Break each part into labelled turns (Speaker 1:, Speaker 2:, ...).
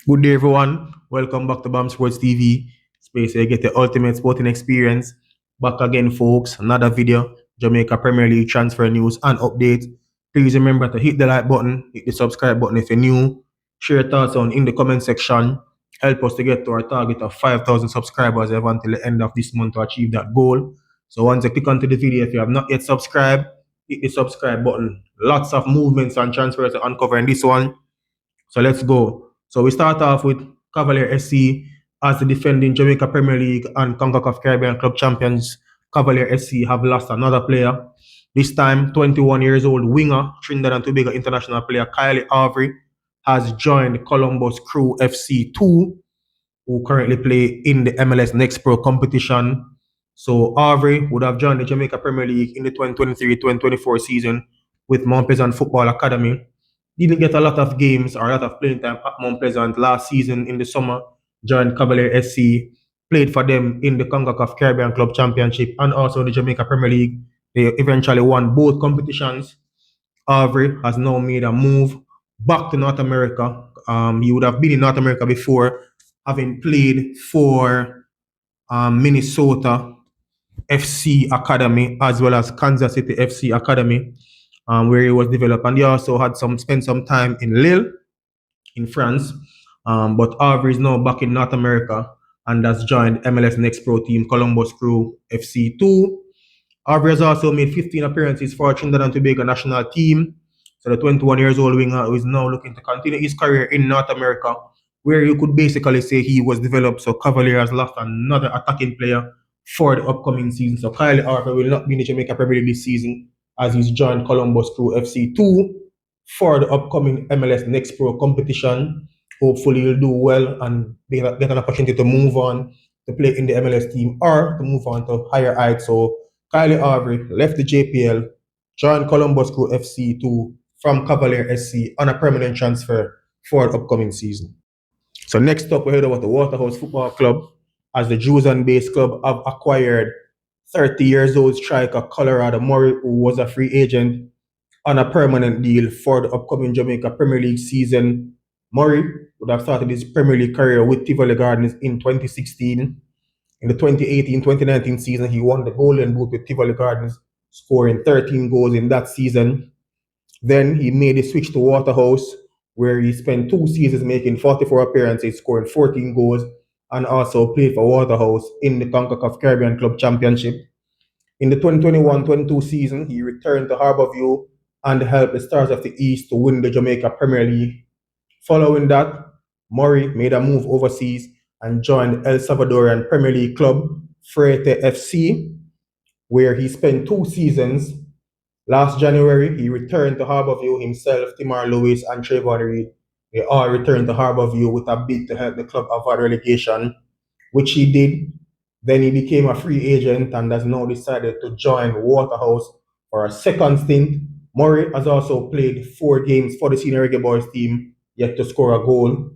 Speaker 1: Good day, everyone. Welcome back to BAM Sports TV. Space where you get the ultimate sporting experience. Back again, folks. Another video. Jamaica Premier League transfer news and update. Please remember to hit the like button, hit the subscribe button if you're new. Share your thoughts on in the comment section. Help us to get to our target of 5,000 subscribers until the end of this month to achieve that goal. So once you click onto the video, if you have not yet subscribed, hit the subscribe button. Lots of movements and transfers to uncover in this one. So let's go. So we start off with Cavalier SC as the defending Jamaica Premier League and CONCACAF Caribbean Club champions. Cavalier SC have lost another player. This time, 21 years old winger, Trinidad and Tobago international player Kaile Auvray has joined Columbus Crew FC 2, who currently play in the MLS Next Pro competition. So Auvray would have joined the Jamaica Premier League in the 2023-2024 season with Mount Pleasant Football Academy. Didn't get a lot of games or a lot of playing time at Mount Pleasant last season in the summer. Joined Cavalier SC, played for them in the CONCACAF Caribbean Club Championship and also the Jamaica Premier League. They eventually won both competitions. Auvray has now made a move back to North America. He would have been in North America before, having played for Minnesota FC Academy as well as Kansas City FC Academy, where he was developed. And he also had spent some time in Lille in France. But Auvray is now back in North America and has joined MLS Next Pro team Columbus Crew FC 2. Auvray has also made 15 appearances for Trinidad and Tobago national team. So the 21 years old winger is now looking to continue his career in North America, where you could basically say he was developed. So Cavalier has lost another attacking player for the upcoming season. So Kaile Auvray will not be in the Jamaica Premier League this season as he's joined Columbus Crew FC 2 for the upcoming MLS Next Pro competition. Hopefully he'll do well and get an opportunity to move on to play in the MLS team or to move on to higher heights. So Kaile Auvray left the JPL, joined Columbus Crew FC 2 from Cavalier SC on a permanent transfer for the upcoming season. So next up, we head over to Waterhouse Football Club as the Juice-based club have acquired 30 years old striker Colorado Murray, who was a free agent on a permanent deal for the upcoming Jamaica Premier League season. Murray would have started his Premier League career with Tivoli Gardens in 2016. In the 2018-2019 season, he won the Golden Boot with Tivoli Gardens, scoring 13 goals in that season. Then he made a switch to Waterhouse, where he spent 2 seasons making 44 appearances, scoring 14 goals, and also played for Waterhouse in the CONCACAF Caribbean Club Championship. In the 2021-22 season, he returned to Harborview and helped the Stars of the East to win the Jamaica Premier League. Following that, Murray made a move overseas and joined El Salvadorian Premier League club Frete FC, where he spent 2 seasons. Last January, he returned to Harborview himself, Timar Lewis and Trayvon Reid. They all returned to Harborview with a bid to help the club avoid relegation, which he did. Then he became a free agent and has now decided to join Waterhouse for a second stint. Murray has also played 4 games for the senior reggae boys team, yet to score a goal.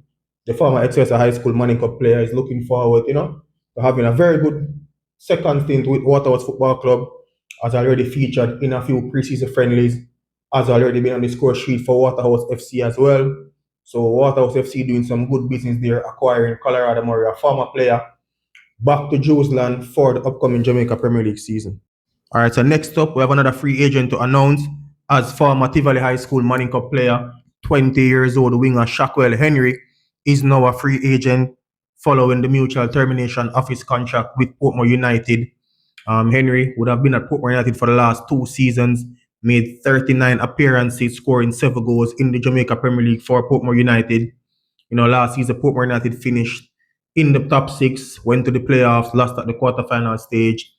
Speaker 1: The former Excelsior High School Manning Cup player is looking forward, to having a very good second stint with Waterhouse Football Club, has already featured in a few preseason friendlies, has already been on the score sheet for Waterhouse FC as well. So Waterhouse FC doing some good business there, acquiring Colorado Murray, a former player, back to Jerusalem for the upcoming Jamaica Premier League season. All right, so next up, we have another free agent to announce as former Tivoli High School Manning Cup player, 20 years old winger Shackwell Henry is now a free agent following the mutual termination of his contract with Portmore United. Henry would have been at Portmore United for the last 2 seasons, made 39 appearances, scoring 7 goals in the Jamaica Premier League for Portmore United. Last season, Portmore United finished in the top 6, went to the playoffs, lost at the quarterfinal stage.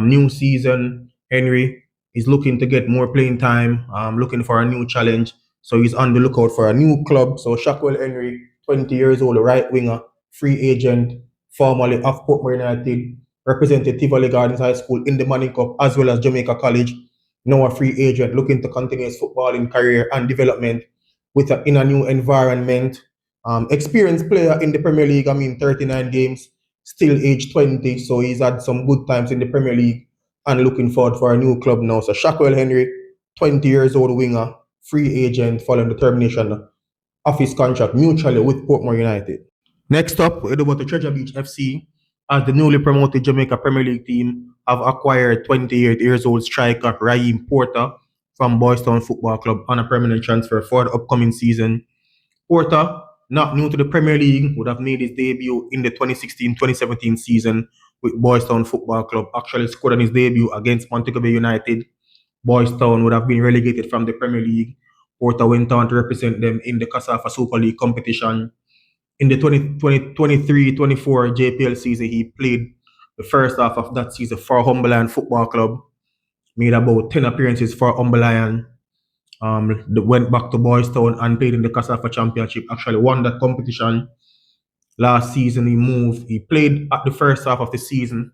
Speaker 1: New season, Henry is looking to get more playing time, looking for a new challenge. So he's on the lookout for a new club. So Shackwell Henry, 20 years old, right winger, free agent, formerly of Portmore United, represented Tivoli Gardens High School in the Manning Cup as well as Jamaica College. Now a free agent looking to continue his footballing career and development in a new environment. Experienced player in the Premier League, 39 games, still age 20, so he's had some good times in the Premier League and looking forward for a new club now. So Shackwell Henry, 20 years old winger, free agent following the termination of his contract mutually with Portmore United. Next up, we head over to Treasure Beach FC, as the newly promoted Jamaica Premier League team have acquired 28 years old striker Raheem from Boys Town Football Club on a permanent transfer for the upcoming season. Porter, not new to the Premier League, would have made his debut in the 2016-2017 season with Boys Town Football Club. Actually scored on his debut against Montego Bay United. Boys Town would have been relegated from the Premier League. Porter went on to represent them in the CASAFA Super League competition. In the 2023-24 JPL season, he played the first half of that season for Humberland Football Club. Made about 10 appearances for Humberland. Went back to Boys Town and played in the CASAFA Championship. Actually won that competition. Last season he moved. He played at the first half of the season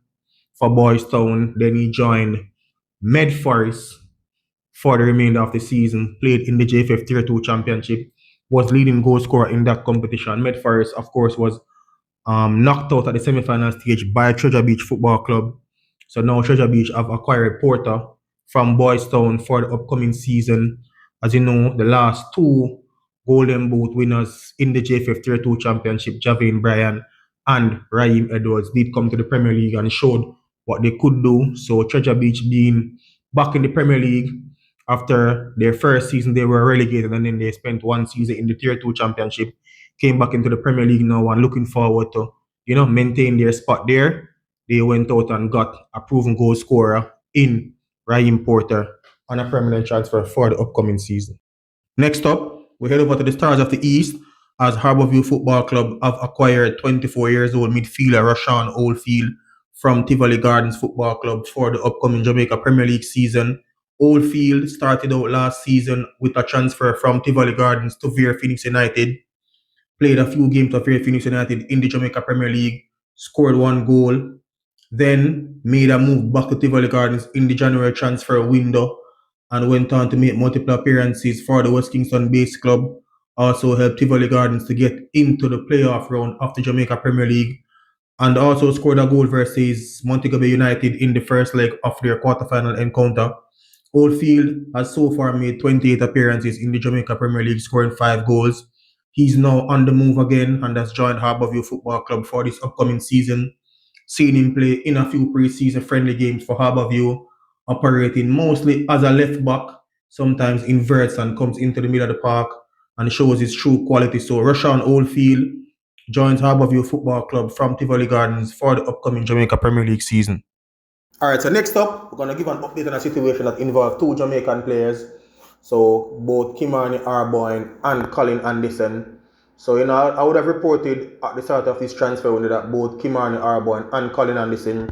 Speaker 1: for Boys Town. Then he joined Med Forest for the remainder of the season. Played in the JFF Tier 2 Championship. Was leading goal scorer in that competition. Med Forest, of course, was knocked out at the semi-final stage by Treasure Beach Football Club. So now Treasure Beach have acquired Porter from Boys Town for the upcoming season. As you know, the last two Golden Boot winners in the JFF Tier 2 Championship, Javane Bryan and Raheem Edwards, did come to the Premier League and showed what they could do. So Treasure Beach being back in the Premier League after their first season, they were relegated and then they spent one season in the Tier 2 Championship, came back into the Premier League now and looking forward to, maintain their spot there. They went out and got a proven goal scorer in Raheem Porter on a permanent transfer for the upcoming season. Next up, we head over to the Stars of the East, as Harborview Football Club have acquired 24 years old midfielder Rashan Oldfield from Tivoli Gardens Football Club for the upcoming Jamaica Premier League season. Oldfield started out last season with a transfer from Tivoli Gardens to Vere Phoenix United. Played a few games for Vere Phoenix United in the Jamaica Premier League, scored one goal, then made a move back to Tivoli Gardens in the January transfer window and went on to make multiple appearances for the West Kingston-based club. Also helped Tivoli Gardens to get into the playoff round of the Jamaica Premier League, and also scored a goal versus Montego Bay United in the first leg of their quarterfinal encounter. Oldfield has so far made 28 appearances in the Jamaica Premier League, scoring 5 goals. He's now on the move again and has joined Harborview Football Club for this upcoming season. Seen him play in a few pre-season friendly games for Harborview, operating mostly as a left back, sometimes inverts and comes into the middle of the park and shows his true quality. So Rashan Oldfield joins Harborview Football Club from Tivoli Gardens for the upcoming Jamaica Premier League season. Alright, so next up, we're going to give an update on a situation that involves two Jamaican players. So both Kimani Airbourne and Colin Anderson. So, I would have reported at the start of this transfer window that both Kimani Airbourne and Colin Anderson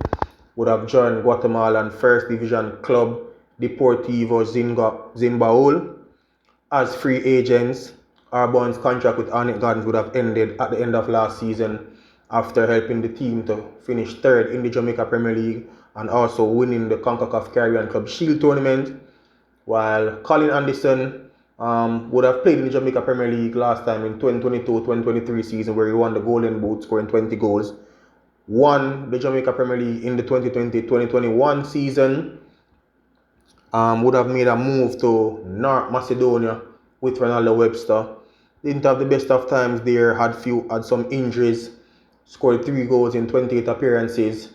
Speaker 1: would have joined Guatemalan First Division club Deportivo Xinabajul as free agents. Airbourne's contract with Arnett Gardens would have ended at the end of last season after helping the team to finish third in the Jamaica Premier League and also winning the CONCACAF Caribbean Club Shield tournament, while Colin Anderson would have played in the Jamaica Premier League last time in 2022-2023 season, where he won the Golden Boot, scoring 20 goals. Won the Jamaica Premier League in the 2020-2021 season. Would have made a move to North Macedonia with Ronaldo Webster. Didn't have the best of times there, had some injuries. Scored 3 goals in 28 appearances.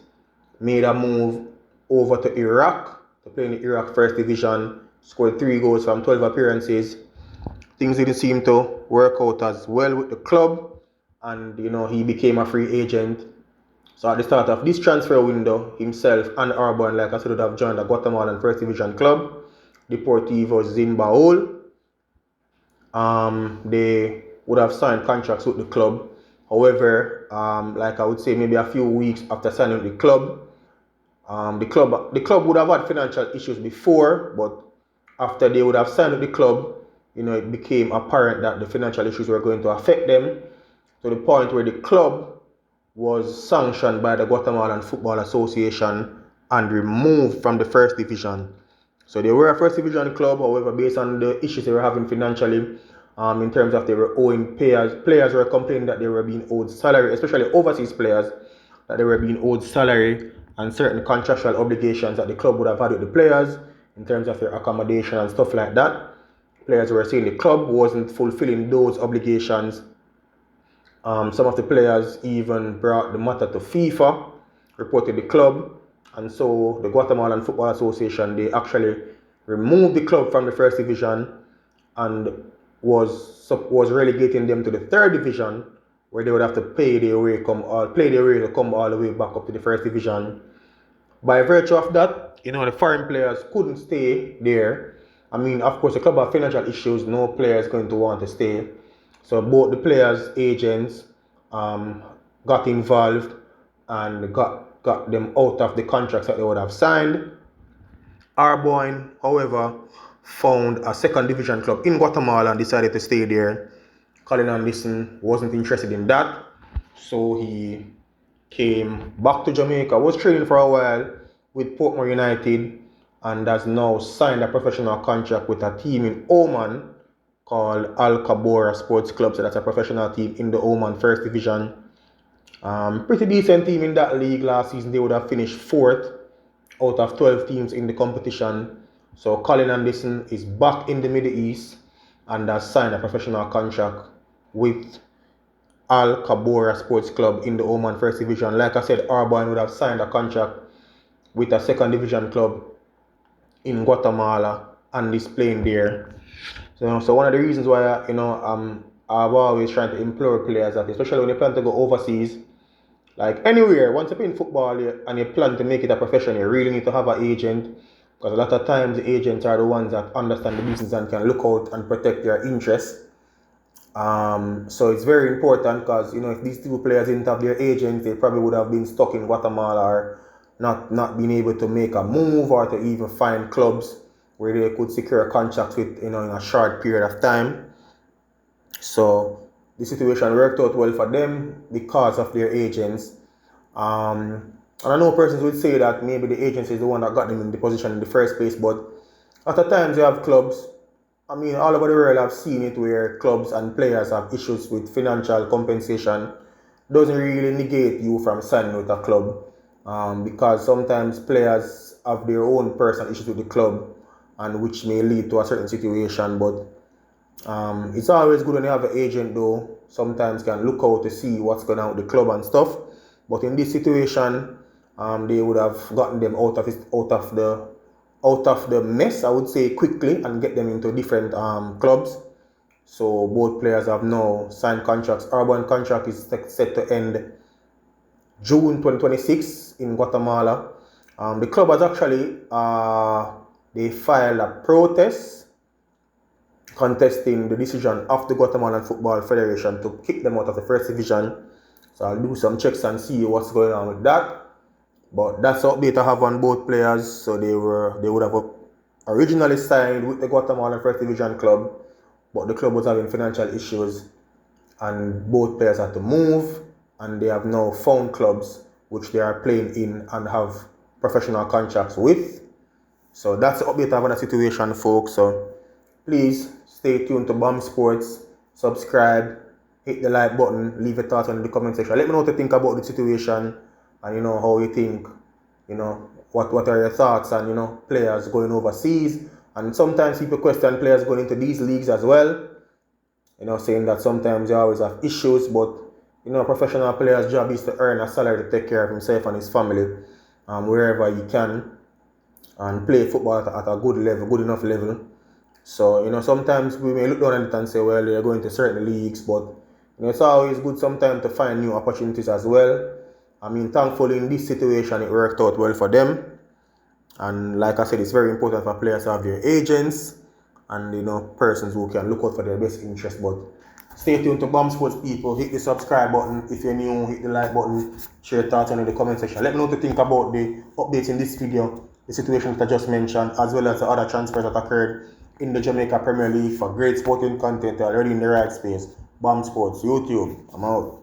Speaker 1: Made a move over to Iraq to play in the Iraq First Division. Scored 3 goals from 12 appearances. Things didn't seem to work out as well with the club, and he became a free agent. So at the start of this transfer window, himself and Airbourne, like I said, would have joined the Guatemalan First Division club, Deportivo Xinabajul. They would have signed contracts with the club. However, like I would say, maybe a few weeks after signing with the club, the club would have had financial issues before, but after they would have signed with the club, it became apparent that the financial issues were going to affect them to the point where the club was sanctioned by the Guatemalan Football Association and removed from the First Division. So they were a First Division club, however, based on the issues they were having financially, in terms of they were owing players were complaining that they were being owed salary, especially overseas players, that they were being owed salary and certain contractual obligations that the club would have had with the players in terms of their accommodation and stuff like that. players were saying the club wasn't fulfilling those obligations. Some of the players even brought the matter to FIFA, reported the club, and so the Guatemalan Football Association, they actually removed the club from the first division and was relegating them to the third division, where they would have to play their way to come all the way back up to the first division. By virtue of that, the foreign players couldn't stay there. I mean, of course, the club have financial issues. No player is going to want to stay. So both the players' agents got involved and got them out of the contracts that they would have signed. Airbourne, however, found a second division club in Guatemala and decided to stay there. Colin wasn't interested in that, so he came back to Jamaica, was training for a while with Portmore United, and has now signed a professional contract with a team in Oman called Al Kabora Sports Club. So that's a professional team in the Oman First Division. Pretty decent team in that league. Last season they would have finished 4th out of 12 teams in the competition. So Colin Anderson is back in the Middle East and has signed a professional contract with Al Kabora Sports Club in the Oman First Division. Like I said, Airbourne would have signed a contract with a second division club in Guatemala and is playing there. So one of the reasons why I've always tried to implore players that, especially when you plan to go overseas, like anywhere, once you play in football and you plan to make it a profession, you really need to have an agent, because a lot of times the agents are the ones that understand the business and can look out and protect their interests. So it's very important, because if these two players didn't have their agents, they probably would have been stuck in Guatemala or not being able to make a move or to even find clubs where they could secure a contract with in a short period of time. So the situation worked out well for them because of their agents. And I know persons would say that maybe the agency is the one that got them in the position in the first place, but at times you have clubs. I mean, all over the world I've seen it where clubs and players have issues with financial compensation. Doesn't really negate you from signing with a club, because sometimes players have their own personal issues with the club, and which may lead to a certain situation. But it's always good when you have an agent, though. Sometimes can look out to see what's going on with the club and stuff. But in this situation, they would have gotten them out of the mess, I would say, quickly, and get them into different clubs. So both players have now signed contracts. Airbourne contract is set to end June 2026 in Guatemala. The club has actually they filed a protest contesting the decision of the Guatemalan Football Federation to kick them out of the first division. So I'll do some checks and see what's going on with that. But that's the update I have on both players. So they would have originally signed with the Guatemalan First Division club, but the club was having financial issues, and both players had to move, and they have now found clubs which they are playing in and have professional contracts with. So that's the update I have on the situation, folks. So please stay tuned to BAM Sports, subscribe, hit the like button, leave your thoughts in the comment section. Let me know what you think about the situation, and how you think, what are your thoughts on, players going overseas. And sometimes people question players going into these leagues as well, saying that sometimes they always have issues, but a professional player's job is to earn a salary to take care of himself and his family wherever he can, and play football at a good enough level. So sometimes we may look down on it and say, well, you're going to certain leagues, but it's always good sometimes to find new opportunities as well. I mean, thankfully in this situation it worked out well for them, and like I said, it's very important for players to have their agents and persons who can look out for their best interest. But stay tuned to BAM Sports, people. Hit the subscribe button if you're new, hit the like button, share your thoughts in the comment section. Let me know what you think about the updates in this video, the situation that I just mentioned, as well as the other transfers that occurred in the Jamaica Premier League. For great sporting content, already in the right space. BAM Sports, YouTube. I'm out.